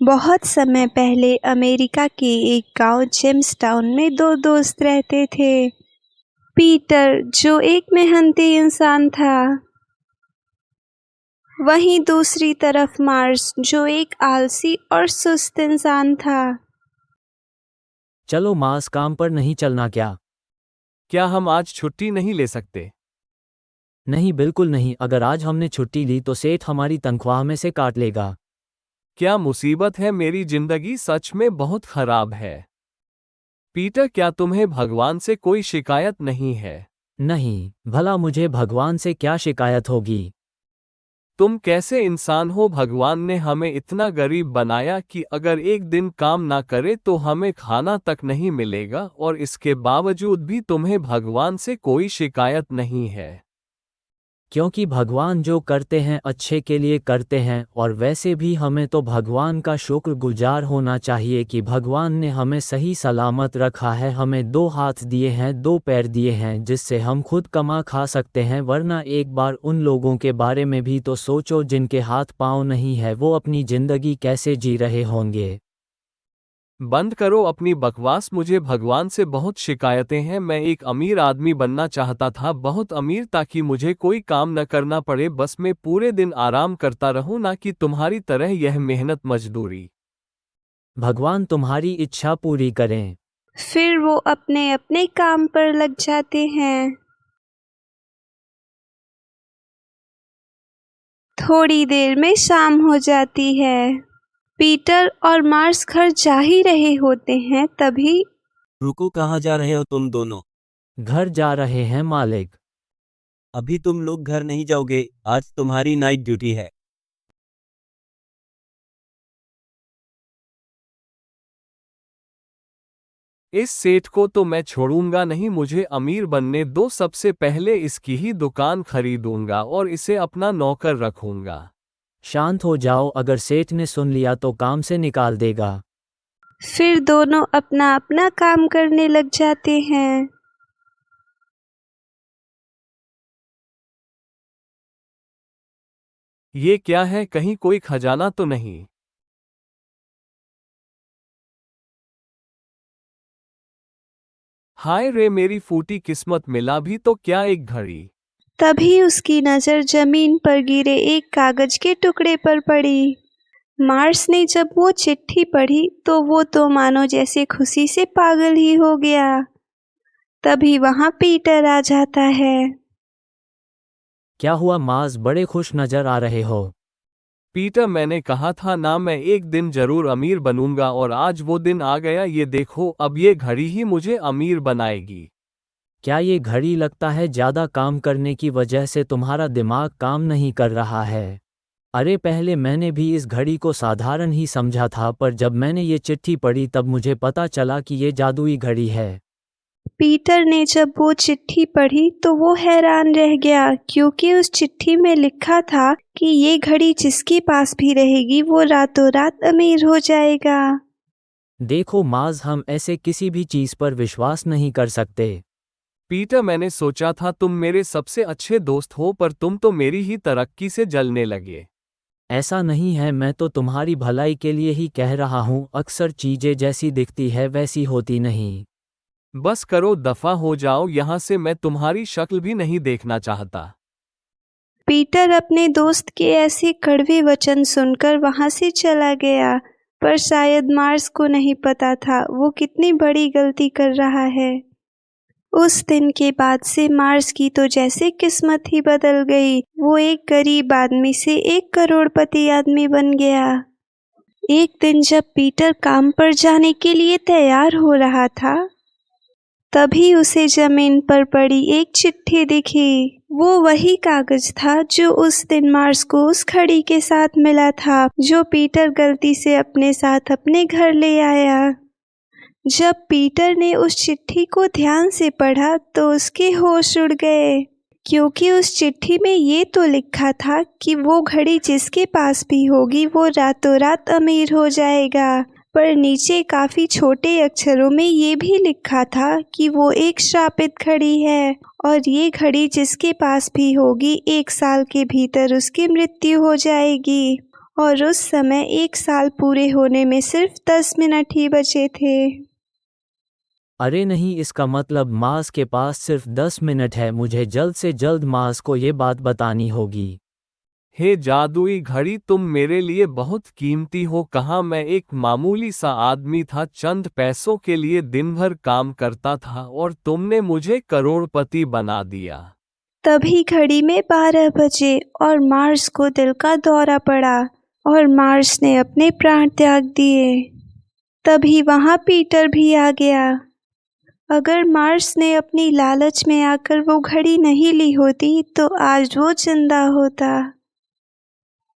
बहुत समय पहले अमेरिका के एक गांव जेम्सटाउन में दो दोस्त रहते थे। पीटर जो एक मेहनती इंसान था, वहीं दूसरी तरफ मार्स जो एक आलसी और सुस्त इंसान था। चलो मार्स, काम पर नहीं चलना क्या? क्या हम आज छुट्टी नहीं ले सकते? नहीं, बिल्कुल नहीं। अगर आज हमने छुट्टी ली तो सेठ हमारी तनख्वाह में से काट लेगा। क्या मुसीबत है, मेरी जिंदगी सच में बहुत खराब है। पीटर, क्या तुम्हें भगवान से कोई शिकायत नहीं है? नहीं, भला मुझे भगवान से क्या शिकायत होगी? तुम कैसे इंसान हो? भगवान ने हमें इतना गरीब बनाया कि अगर एक दिन काम ना करे तो हमें खाना तक नहीं मिलेगा, और इसके बावजूद भी तुम्हें भगवान से कोई शिकायत नहीं है। क्योंकि भगवान जो करते हैं अच्छे के लिए करते हैं, और वैसे भी हमें तो भगवान का शुक्रगुजार होना चाहिए कि भगवान ने हमें सही सलामत रखा है। हमें 2 हाथ दिए हैं, 2 पैर दिए हैं, जिससे हम खुद कमा खा सकते हैं। वरना एक बार उन लोगों के बारे में भी तो सोचो जिनके हाथ पांव नहीं है, वो अपनी जिंदगी कैसे जी रहे होंगे। बंद करो अपनी बकवास। मुझे भगवान से बहुत शिकायतें हैं। मैं एक अमीर आदमी बनना चाहता था, बहुत अमीर, ताकि मुझे कोई काम न करना पड़े, बस मैं पूरे दिन आराम करता रहूं, ना कि तुम्हारी तरह यह मेहनत मजदूरी। भगवान तुम्हारी इच्छा पूरी करें। फिर वो अपने अपने काम पर लग जाते हैं। थोड़ी देर में शाम हो जाती है। पीटर और मार्स घर जा ही रहे होते हैं, तभी रुको, कहाँ जा रहे हो तुम दोनों? घर जा रहे हैं मालिक। अभी तुम लोग घर नहीं जाओगे, आज तुम्हारी नाइट ड्यूटी है। इस सेठ को तो मैं छोड़ूंगा नहीं। मुझे अमीर बनने दो। सबसे पहले इसकी ही दुकान खरीदूंगा और इसे अपना नौकर रखूंगा। शांत हो जाओ, अगर सेठ ने सुन लिया तो काम से निकाल देगा। फिर दोनों अपना अपना काम करने लग जाते हैं। ये क्या है? कहीं कोई खजाना तो नहीं? हाय रे, मेरी फूटी किस्मत, मिला भी तो क्या एक घड़ी। तभी उसकी नज़र जमीन पर गिरे एक कागज के टुकड़े पर पड़ी। मार्स ने जब वो चिट्ठी पढ़ी तो वो तो मानो जैसे खुशी से पागल ही हो गया। तभी वहां पीटर आ जाता है। क्या हुआ मार्स, बड़े खुश नजर आ रहे हो? पीटर, मैंने कहा था ना, मैं एक दिन जरूर अमीर बनूंगा, और आज वो दिन आ गया। ये देखो, अब ये घड़ी ही मुझे अमीर बनाएगी। क्या ये घड़ी लगता है ज़्यादा काम करने की वजह से तुम्हारा दिमाग काम नहीं कर रहा है? अरे पहले मैंने भी इस घड़ी को साधारण ही समझा था, पर जब मैंने ये चिट्ठी पढ़ी तब मुझे पता चला कि ये जादुई घड़ी है। पीटर ने जब वो चिट्ठी पढ़ी तो वो हैरान रह गया, क्योंकि उस चिट्ठी में लिखा था कि ये घड़ी जिसके पास भी रहेगी वो रातों रात अमीर हो जाएगा। देखो मार्स, हम ऐसे किसी भी चीज़ पर विश्वास नहीं कर सकते। पीटर, मैंने सोचा था तुम मेरे सबसे अच्छे दोस्त हो, पर तुम तो मेरी ही तरक्की से जलने लगे। ऐसा नहीं है, मैं तो तुम्हारी भलाई के लिए ही कह रहा हूँ। अक्सर चीज़ें जैसी दिखती है वैसी होती नहीं। बस करो, दफा हो जाओ यहाँ से। मैं तुम्हारी शक्ल भी नहीं देखना चाहता। पीटर अपने दोस्त के ऐसे कड़वे वचन सुनकर वहां से चला गया, पर शायद मार्स को नहीं पता था वो कितनी बड़ी गलती कर रहा है। उस दिन के बाद से मार्स की तो जैसे किस्मत ही बदल गई। वो एक गरीब आदमी से एक करोड़पति आदमी बन गया। एक दिन जब पीटर काम पर जाने के लिए तैयार हो रहा था, तभी उसे जमीन पर पड़ी एक चिट्ठी दिखी। वो वही कागज था जो उस दिन मार्स को उस घड़ी के साथ मिला था, जो पीटर गलती से अपने साथ अपने घर ले आया। जब पीटर ने उस चिट्ठी को ध्यान से पढ़ा तो उसके होश उड़ गए, क्योंकि उस चिट्ठी में ये तो लिखा था कि वो घड़ी जिसके पास भी होगी वो रातों रात अमीर हो जाएगा, पर नीचे काफी छोटे अक्षरों में ये भी लिखा था कि वो एक श्रापित घड़ी है, और ये घड़ी जिसके पास भी होगी 1 साल के भीतर उसकी मृत्यु हो जाएगी। और उस समय 1 साल पूरे होने में सिर्फ 10 मिनट ही बचे थे। अरे नहीं, इसका मतलब मार्स के पास सिर्फ 10 मिनट है। मुझे जल्द से जल्द मार्स को ये बात बतानी होगी। हे जादुई घड़ी, तुम मेरे लिए बहुत कीमती हो। कहाँ मैं एक मामूली सा आदमी था, चंद पैसों के लिए दिन भर काम करता था और तुमने मुझे करोड़पति बना दिया। तभी घड़ी में 12 बजे और मार्स को दिल का दौरा पड़ा और मार्स ने अपने प्राण त्याग दिए। तभी वहाँ पीटर भी आ गया। अगर मार्स ने अपनी लालच में आकर वो घड़ी नहीं ली होती तो आज वो जिंदा होता।